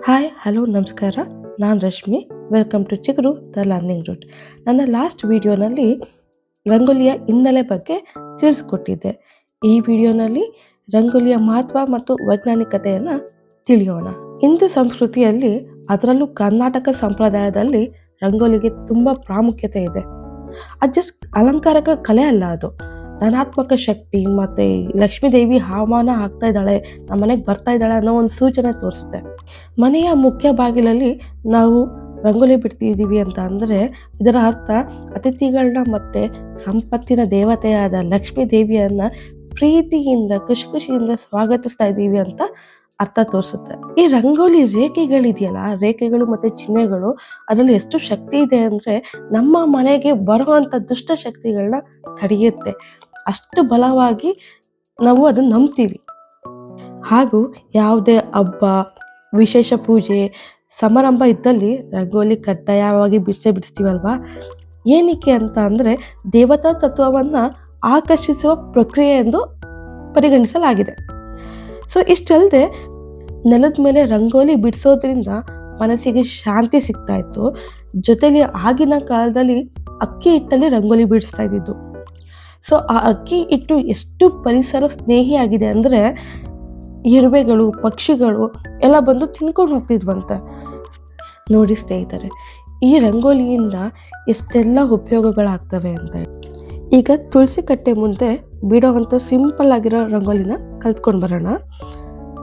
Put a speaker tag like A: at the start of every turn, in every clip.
A: Hi hello ನಮಸ್ಕಾರ. ನಾನು Rashmi. Welcome to ಚಿಗುರು ದ ಲರ್ನಿಂಗ್ ರೂಟ್. ನನ್ನ ಲಾಸ್ಟ್ ವಿಡಿಯೋನಲ್ಲಿ ರಂಗೋಲಿಯ ಹಿನ್ನೆಲೆ ಬಗ್ಗೆ ತಿಳಿಸ್ಕೊಟ್ಟಿದ್ದೆ. ಈ ವಿಡಿಯೋನಲ್ಲಿ ರಂಗೋಲಿಯ ಮಹತ್ವ ಮತ್ತು ವೈಜ್ಞಾನಿಕತೆಯನ್ನು ತಿಳಿಯೋಣ. ಹಿಂದೂ ಸಂಸ್ಕೃತಿಯಲ್ಲಿ, ಅದರಲ್ಲೂ ಕರ್ನಾಟಕ ಸಂಪ್ರದಾಯದಲ್ಲಿ ರಂಗೋಲಿಗೆ ತುಂಬ ಪ್ರಾಮುಖ್ಯತೆ ಇದೆ. ಅದು ಜಸ್ಟ್ ಅಲಂಕಾರಕ ಕಲೆ ಅಲ್ಲ, ಅದು ಧನಾತ್ಮಕ ಶಕ್ತಿ ಮತ್ತು ಲಕ್ಷ್ಮೀ ದೇವಿ ಆಹ್ವಾನ ಆಗ್ತಾ ಇದ್ದಾಳೆ, ನಮ್ಮ ಮನೆಗೆ ಬರ್ತಾ ಇದ್ದಾಳೆ ಅನ್ನೋ ಒಂದು ಸೂಚನೆ ತೋರಿಸುತ್ತೆ. ಮನೆಯ ಮುಖ್ಯ ಬಾಗಿಲಲ್ಲಿ ನಾವು ರಂಗೋಲಿ ಬಿಡ್ತಿದ್ದೀವಿ ಅಂತ ಅಂದರೆ ಇದರ ಅರ್ಥ ಅತಿಥಿಗಳನ್ನ ಮತ್ತು ಸಂಪತ್ತಿನ ದೇವತೆಯಾದ ಲಕ್ಷ್ಮೀ ದೇವಿಯನ್ನು ಪ್ರೀತಿಯಿಂದ ಖುಷಿಯಿಂದ ಸ್ವಾಗತಿಸ್ತಾ ಇದ್ದೀವಿ ಅಂತ ಅರ್ಥ ತೋರಿಸುತ್ತೆ. ಈ ರಂಗೋಲಿ ರೇಖೆಗಳಿದೆಯಲ್ಲ, ರೇಖೆಗಳು ಮತ್ತು ಚಿಹ್ನೆಗಳು, ಅದರಲ್ಲಿ ಎಷ್ಟು ಶಕ್ತಿ ಇದೆ ಅಂದರೆ ನಮ್ಮ ಮನೆಗೆ ಬರುವಂಥ ದುಷ್ಟ ಶಕ್ತಿಗಳನ್ನ ತಡೆಯುತ್ತೆ. ಅಷ್ಟು ಬಲವಾಗಿ ನಾವು ಅದನ್ನು ನಂಬ್ತೀವಿ. ಹಾಗೂ ಯಾವುದೇ ಹಬ್ಬ, ವಿಶೇಷ ಪೂಜೆ, ಸಮಾರಂಭ ಇದ್ದಲ್ಲಿ ರಂಗೋಲಿ ಕಡ್ಡಾಯವಾಗಿ ಬಿಡಿಸ್ತೀವಲ್ವಾ. ಏನಕ್ಕೆ ಅಂತ ಅಂದರೆ ದೇವತಾ ತತ್ವವನ್ನು ಆಕರ್ಷಿಸುವ ಪ್ರಕ್ರಿಯೆ ಎಂದು ಪರಿಗಣಿಸಲಾಗಿದೆ. ಸೊ ಇಷ್ಟಲ್ಲದೆ ನೆಲದ ಮೇಲೆ ರಂಗೋಲಿ ಬಿಡಿಸೋದ್ರಿಂದ ಮನಸ್ಸಿಗೆ ಶಾಂತಿ ಸಿಗ್ತಾ ಇತ್ತು. ಜೊತೆಲಿ ಆಗಿನ ಕಾಲದಲ್ಲಿ ಅಕ್ಕಿ ಹಿಟ್ಟಲ್ಲಿ ರಂಗೋಲಿ ಬಿಡಿಸ್ತಾ ಇದ್ದಿದ್ದು. ಸೊ ಆ ಅಕ್ಕಿ ಹಿಟ್ಟು ಎಷ್ಟು ಪರಿಸರ ಸ್ನೇಹಿಯಾಗಿದೆ ಅಂದರೆ ಇರುವೆಗಳು, ಪಕ್ಷಿಗಳು ಎಲ್ಲ ಬಂದು ತಿನ್ಕೊಂಡು ಹೋಗ್ತಿದ್ವಂತೆ. ನೋಡಿ ಸ್ನೇಹಿತರೆ, ಈ ರಂಗೋಲಿಯಿಂದ ಎಷ್ಟೆಲ್ಲ ಉಪಯೋಗಗಳಾಗ್ತವೆ ಅಂತ. ಈಗ ತುಳಸಿ ಕಟ್ಟೆ ಮುಂದೆ ಬಿಡೋವಂಥ ಸಿಂಪಲ್ ಆಗಿರೋ ರಂಗೋಲಿನ ಕಲ್ತ್ಕೊಂಡು ಬರೋಣ.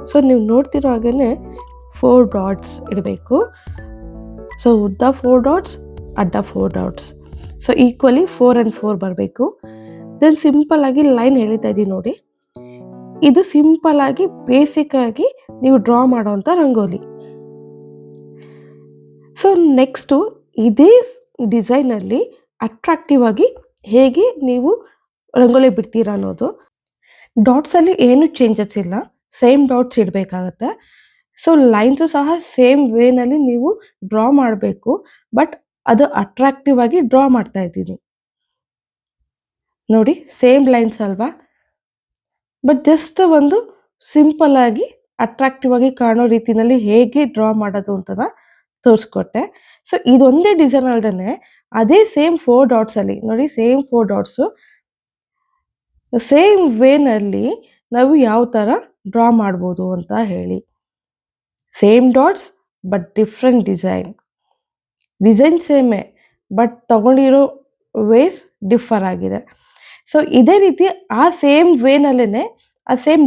A: ಸೊ ನೀವು ನೋಡ್ತಿರೋ ಹಾಗೇ 4 ಡಾಟ್ಸ್ ಇಡಬೇಕು. ಸೊ ಉದ್ದ 4 ಡಾಟ್ಸ್, ಅಡ್ಡ 4 ಡಾಟ್ಸ್. ಸೊ ಈಕ್ವಲಿ 4 and 4 ಬರಬೇಕು. ದೆನ್ ಸಿಂಪಲ್ ಆಗಿ ಲೈನ್ ಎಳಿತಾ ಇದ್ದೀವಿ ನೋಡಿ. ಇದು ಸಿಂಪಲ್ ಆಗಿ ಬೇಸಿಕ್ ಆಗಿ ನೀವು ಡ್ರಾ ಮಾಡೋವಂಥ ರಂಗೋಲಿ. ಸೊ ನೆಕ್ಸ್ಟು ಇದೇ ಡಿಸೈನಲ್ಲಿ ಅಟ್ರಾಕ್ಟಿವ್ ಆಗಿ ಹೇಗೆ ನೀವು ರಂಗೋಲಿ ಬಿಡ್ತೀರಾ ಅನ್ನೋದು. ಡಾಟ್ಸಲ್ಲಿ ಏನು ಚೇಂಜಸ್ ಇಲ್ಲ, ಸೇಮ್ ಡಾಟ್ಸ್ ಇಡಬೇಕಾಗತ್ತೆ. ಸೊ ಲೈನ್ಸು ಸಹ ಸೇಮ್ ವೇನಲ್ಲಿ ನೀವು ಡ್ರಾ ಮಾಡಬೇಕು. ಬಟ್ ಅದು ಅಟ್ರಾಕ್ಟಿವ್ ಆಗಿ ಡ್ರಾ ಮಾಡ್ತಾ ಇದ್ದೀನಿ ನೋಡಿ. ಸೇಮ್ ಲೈನ್ಸ್ ಅಲ್ವಾ, ಬಟ್ ಜಸ್ಟ್ ಒಂದು ಸಿಂಪಲ್ ಆಗಿ ಅಟ್ರಾಕ್ಟಿವ್ ಆಗಿ ಕಾಣೋ ರೀತಿಯಲ್ಲಿ ಹೇಗೆ ಡ್ರಾ ಮಾಡೋದು ಅಂತ ತೋರಿಸ್ಕೊಟ್ಟೆ. ಸೊ ಇದೊಂದೇ ಡಿಸೈನ್ ಅಲ್ದೇ ಅದೇ ಸೇಮ್ 4 ಡಾಟ್ಸಲ್ಲಿ ನೋಡಿ, ಸೇಮ್ 4 ಡಾಟ್ಸು ಸೇಮ್ ವೇನಲ್ಲಿ ನಾವು ಯಾವ ಥರ ಡ್ರಾ ಮಾಡ್ಬೋದು ಅಂತ ಹೇಳಿ. Same dots but different design ಸೇಮೇ, ಬಟ್ ತಗೊಂಡಿರೋ ವೇಸ್ ಡಿಫರ್ ಆಗಿದೆ. ಸೊ ಇದೇ ರೀತಿ ಆ ಸೇಮ್ ವೇನಲ್ಲೇ, ಆ ಸೇಮ್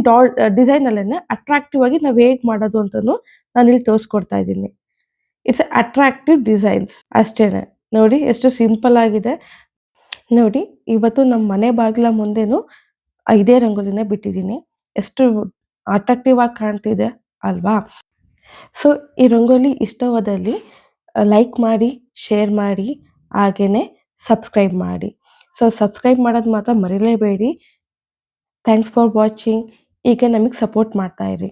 A: ಡಿಸೈನಲ್ಲೇ ಅಟ್ರಾಕ್ಟಿವ್ ಆಗಿ ನಾವು ಹೇಗೆ ಮಾಡೋದು ಅಂತಲೂ ನಾನಿಲ್ಲಿ ತೋರಿಸ್ಕೊಡ್ತಾ ಇದ್ದೀನಿ. ಇಟ್ಸ್ ಅಟ್ರಾಕ್ಟಿವ್ ಡಿಸೈನ್ಸ್ ಅಷ್ಟೇ. ನೋಡಿ ಎಷ್ಟು ಸಿಂಪಲ್ ಆಗಿದೆ. ನೋಡಿ ಇವತ್ತು ನಮ್ಮ ಮನೆ ಬಾಗಿಲ ಮುಂದೆನೂ ಇದೇ ರಂಗೋಲಿನೇ ಬಿಟ್ಟಿದ್ದೀನಿ. ಎಷ್ಟು ಅಟ್ರಾಕ್ಟಿವ್ ಆಗಿ ಕಾಣ್ತಿದೆ ಅಲ್ವಾ. ಸೊ ಈ ರಂಗೋಲಿ ಇಷ್ಟವಾದಲ್ಲಿ ಲೈಕ್ ಮಾಡಿ, ಶೇರ್ ಮಾಡಿ, ಹಾಗೆಯೇ ಸಬ್ಸ್ಕ್ರೈಬ್ ಮಾಡಿ. ಸೊ ಸಬ್ಸ್ಕ್ರೈಬ್ ಮಾಡೋದು ಮಾತ್ರ ಮರಿಲೇಬೇಡಿ. Thanks for watching. ಈಗ ನಮಗೆ ಸಪೋರ್ಟ್ ಮಾಡ್ತಾಯಿರಿ.